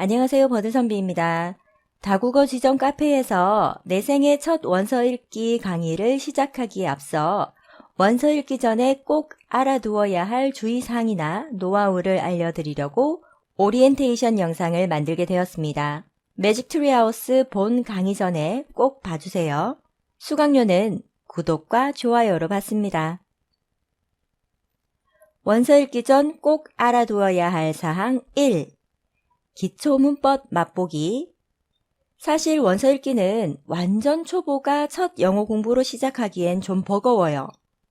안녕하세요. 버드선비입니다. 다국어 지정 카페에서 내 생애 첫 원서 읽기 강의를 시작하기에 앞서 원서 읽기 전에 꼭 알아두어야 할 주의사항이나 노하우를 알려드리려고 오리엔테이션 영상을 만들게 되었습니다. 매직 트리하우스 본 강의 전에 꼭 봐주세요. 수강료는 구독과 좋아요로 받습니다. 원서 읽기 전 꼭 알아두어야 할 사항 1. 기초 문법 맛보기. 사실 원서 읽기는 완전 초보가 첫 영어 공부로 시작하기엔 좀 버거워요.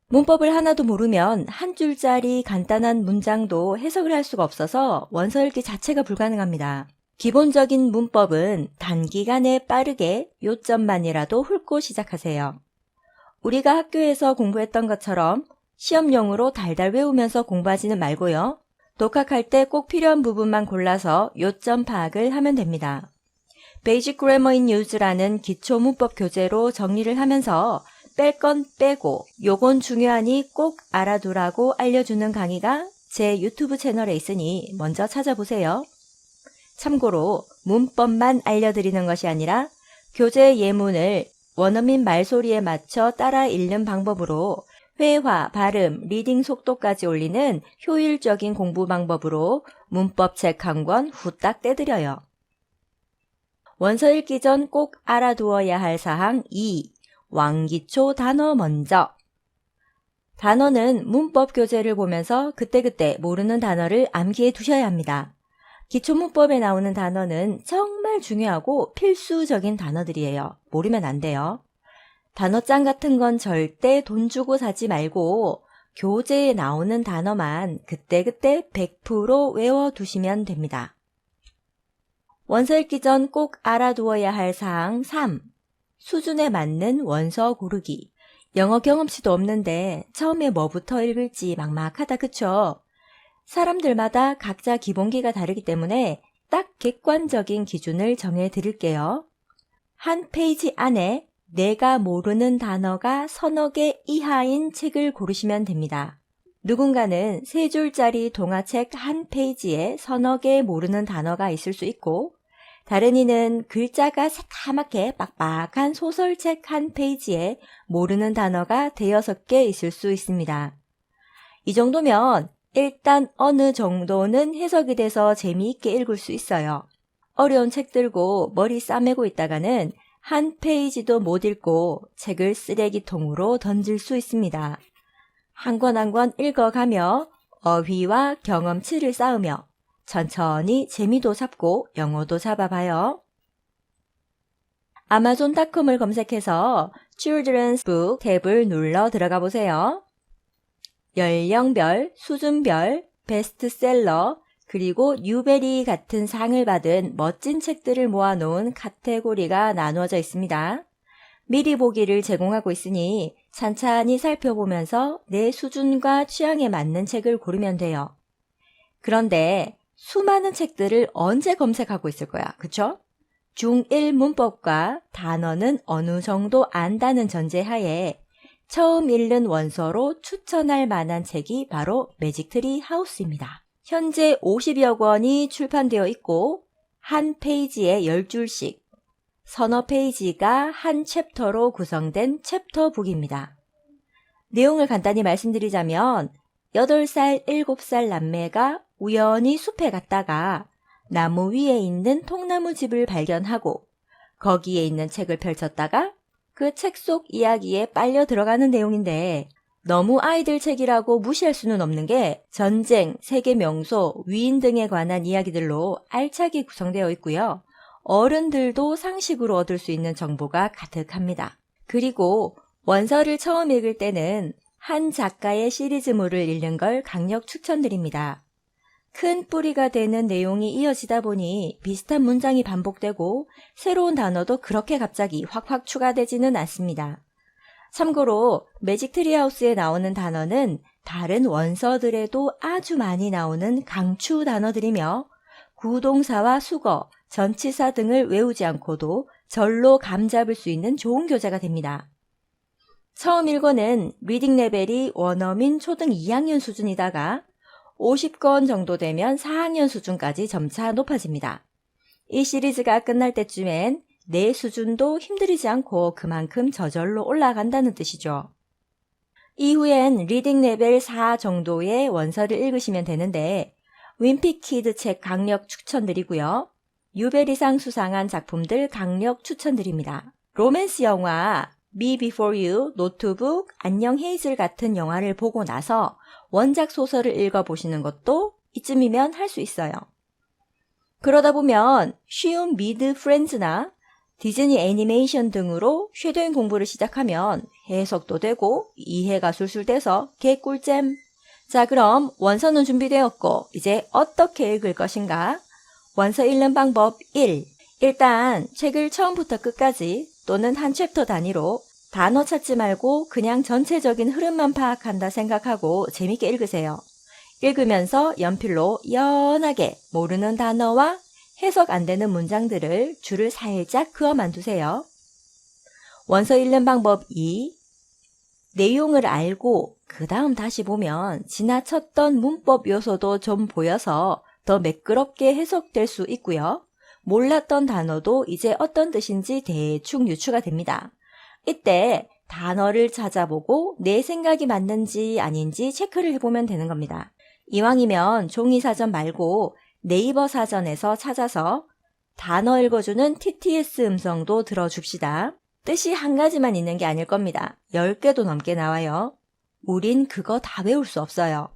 문법을 하나도 모르면 한 줄짜리 간단한 문장도 해석을 할 수가 없어서 원서 읽기 자체가 불가능합니다. 기본적인 문법은 단기간에 빠르게 요점만이라도 훑고 시작하세요. 우리가 학교에서 공부했던 것처럼 시험용으로 달달 외우면서 공부하지는 말고요. 독학할 때 꼭 필요한 부분만 골라서 요점 파악을 하면 됩니다. Basic Grammar in Use라는 기초 문법 교재로 정리를 하면서 뺄 건 빼고 요건 중요하니 꼭 알아두라고 알려주는 강의가 제 유튜브 채널에 있으니 먼저 찾아보세요. 참고로 문법만 알려드리는 것이 아니라 교재 예문을 원어민 말소리에 맞춰 따라 읽는 방법으로 회화, 발음, 리딩 속도까지 올리는 효율적인 공부 방법으로 문법 책 한 권 후딱 떼드려요. 원서 읽기 전 꼭 알아두어야 할 사항 2. 왕기초 단어 먼저. 단어는 문법 교재를 보면서 그때그때 모르는 단어를 암기해 두셔야 합니다. 기초 문법에 나오는 단어는 정말 중요하고 필수적인 단어들이에요. 모르면 안 돼요. 단어장 같은 건 절대 돈 주고 사지 말고 교재에 나오는 단어만 그때그때 100% 외워두시면 됩니다. 원서 읽기 전 꼭 알아두어야 할 사항 3. 수준에 맞는 원서 고르기. 영어 경험치도 없는데 처음에 뭐부터 읽을지 막막하다 그쵸? 사람들마다 각자 기본기가 다르기 때문에 딱 객관적인 기준을 정해 드릴게요. 한 페이지 안에 내가 모르는 단어가 서너 개 이하인 책을 고르시면 됩니다. 누군가는 3줄짜리 동화책 한 페이지에 서너 개 모르는 단어가 있을 수 있고 다른 이는 글자가 새까맣게 빡빡한 소설책 한 페이지에 모르는 단어가 5-6개 있을 수 있습니다. 이 정도면 일단 어느 정도는 해석이 돼서 재미있게 읽을 수 있어요. 어려운 책 들고 머리 싸매고 있다가는 한 페이지도 못 읽고 책을 쓰레기통으로 던질 수 있습니다. 한 권 한 권 읽어가며 어휘와 경험치를 쌓으며 천천히 재미도 잡고 영어도 잡아봐요. 아마존.com을 검색해서 Children's Book 탭을 눌러 들어가 보세요. 연령별, 수준별, 베스트셀러, 그리고 뉴베리 같은 상을 받은 멋진 책들을 모아놓은 카테고리가 나누어져 있습니다. 미리 보기를 제공하고 있으니 찬찬히 살펴보면서 내 수준과 취향에 맞는 책을 고르면 돼요. 그런데 수많은 책들을 언제 검색하고 있을 거야, 그쵸? 중1 문법과 단어는 어느 정도 안다는 전제하에 처음 읽는 원서로 추천할 만한 책이 바로 매직 트리 하우스입니다. 현재 50여 권이 출판되어 있고 한 페이지에 10줄씩 서너 페이지가 한 챕터로 구성된 챕터북입니다. 내용을 간단히 말씀드리자면 8살, 7살 남매가 우연히 숲에 갔다가 나무 위에 있는 통나무 집을 발견하고 거기에 있는 책을 펼쳤다가 그 책 속 이야기에 빨려 들어가는 내용인데 너무 아이들 책이라고 무시할 수는 없는 게 전쟁, 세계 명소, 위인 등에 관한 이야기들로 알차게 구성되어 있고요. 어른들도 상식으로 얻을 수 있는 정보가 가득합니다. 그리고 원서를 처음 읽을 때는 한 작가의 시리즈물을 읽는 걸 강력 추천드립니다. 큰 뿌리가 되는 내용이 이어지다 보니 비슷한 문장이 반복되고 새로운 단어도 그렇게 갑자기 확확 추가되지는 않습니다. 참고로 매직 트리하우스에 나오는 단어는 다른 원서들에도 아주 많이 나오는 강추 단어들이며 구동사와 수거, 전치사 등을 외우지 않고도 절로 감 잡을 수 있는 좋은 교재가 됩니다. 처음 읽어는 리딩 레벨이 원어민 초등 2학년 수준이다가 50권 정도 되면 4학년 수준까지 점차 높아집니다. 이 시리즈가 끝날 때쯤엔 내 수준도 힘들이지 않고 그만큼 저절로 올라간다는 뜻이죠. 이후엔 리딩 레벨 4 정도의 원서를 읽으시면 되는데 윈피키드 책 강력 추천드리고요. 유베리상 수상한 작품들 강력 추천드립니다. 로맨스 영화 Me Before You, 노트북, 안녕 헤이즐 같은 영화를 보고 나서 원작 소설을 읽어보시는 것도 이쯤이면 할 수 있어요. 그러다 보면 쉬운 미드 프렌즈나 디즈니 애니메이션 등으로 쉐도잉 공부를 시작하면 해석도 되고 이해가 술술 돼서 개꿀잼. 자, 그럼 원서는 준비되었고 이제 어떻게 읽을 것인가? 원서 읽는 방법 1. 일단 책을 처음부터 끝까지 또는 한 챕터 단위로 단어 찾지 말고 그냥 전체적인 흐름만 파악한다 생각하고 재밌게 읽으세요. 읽으면서 연필로 연하게 모르는 단어와 해석 안 되는 문장들을 줄을 살짝 그어만 두세요. 원서 읽는 방법 2. 내용을 알고 그 다음 다시 보면 지나쳤던 문법 요소도 좀 보여서 더 매끄럽게 해석될 수 있고요. 몰랐던 단어도 이제 어떤 뜻인지 대충 유추가 됩니다. 이때 단어를 찾아보고 내 생각이 맞는지 아닌지 체크를 해보면 되는 겁니다. 이왕이면 종이사전 말고 네이버 사전에서 찾아서 단어 읽어주는 TTS 음성도 들어줍시다. 뜻이 한 가지만 있는 게 아닐 겁니다. 10개도 넘게 나와요. 우린 그거 다 외울 수 없어요.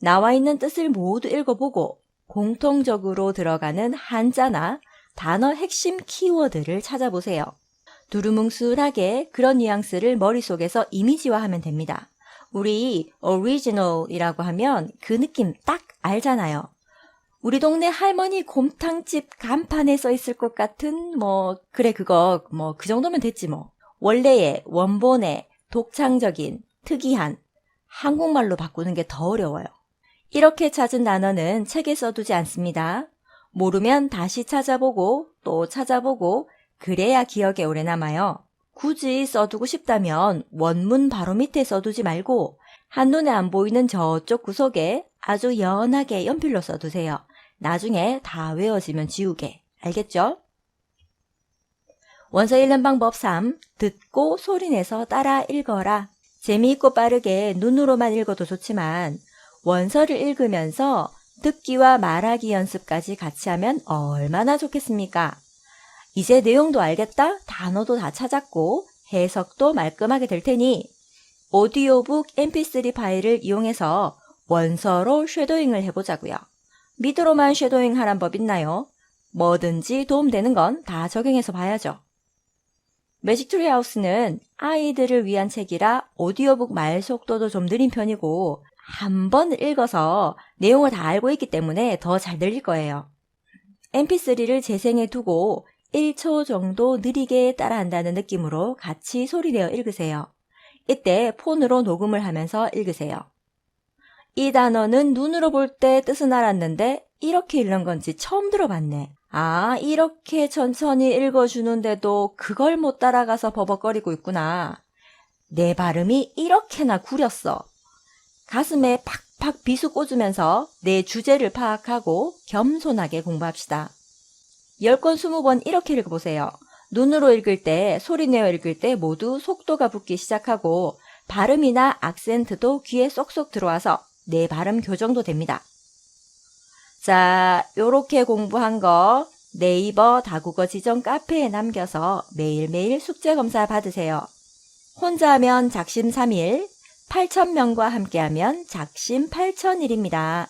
나와 있는 뜻을 모두 읽어보고 공통적으로 들어가는 한자나 단어 핵심 키워드를 찾아보세요. 두루뭉술하게 그런 뉘앙스를 머릿속에서 이미지화하면 됩니다. 우리 original이라고 하면 그 느낌 딱 알잖아요. 우리 동네 할머니 곰탕집 간판에 써 있을 것 같은 그래 그거 그 정도면 됐지 뭐. 원래의 원본의 독창적인 특이한 한국말로 바꾸는 게 더 어려워요. 이렇게 찾은 단어는 책에 써두지 않습니다. 모르면 다시 찾아보고 또 찾아보고 그래야 기억에 오래 남아요. 굳이 써두고 싶다면 원문 바로 밑에 써두지 말고 한눈에 안 보이는 저쪽 구석에 아주 연하게 연필로 써두세요. 나중에 다 외워지면 지우개. 알겠죠? 원서 읽는 방법 3. 듣고 소리내서 따라 읽어라. 재미있고 빠르게 눈으로만 읽어도 좋지만 원서를 읽으면서 듣기와 말하기 연습까지 같이 하면 얼마나 좋겠습니까? 이제 내용도 알겠다, 단어도 다 찾았고 해석도 말끔하게 될 테니 오디오북 mp3 파일을 이용해서 원서로 쉐도잉을 해보자고요. 미드로만 쉐도잉 하란 법 있나요? 뭐든지 도움되는 건 다 적용해서 봐야죠. 매직트리 하우스는 아이들을 위한 책이라 오디오북 말 속도도 좀 느린 편이고 한 번 읽어서 내용을 다 알고 있기 때문에 더 잘 들릴 거예요. mp3를 재생해 두고 1초 정도 느리게 따라한다는 느낌으로 같이 소리내어 읽으세요. 이때 폰으로 녹음을 하면서 읽으세요. 이 단어는 눈으로 볼 때 뜻은 알았는데 이렇게 읽는 건지 처음 들어봤네. 아, 이렇게 천천히 읽어주는데도 그걸 못 따라가서 버벅거리고 있구나. 내 발음이 이렇게나 구렸어. 가슴에 팍팍 비수 꽂으면서 내 주제를 파악하고 겸손하게 공부합시다. 10권 20번 이렇게 읽어보세요. 눈으로 읽을 때, 소리내어 읽을 때 모두 속도가 붙기 시작하고 발음이나 악센트도 귀에 쏙쏙 들어와서 내 발음 교정도 됩니다. 자, 요렇게 공부한 거 네이버 다국어 지정 카페에 남겨서 매일매일 숙제 검사 받으세요. 혼자 하면 작심 3일, 8,000명과 함께하면 작심 8,000일입니다.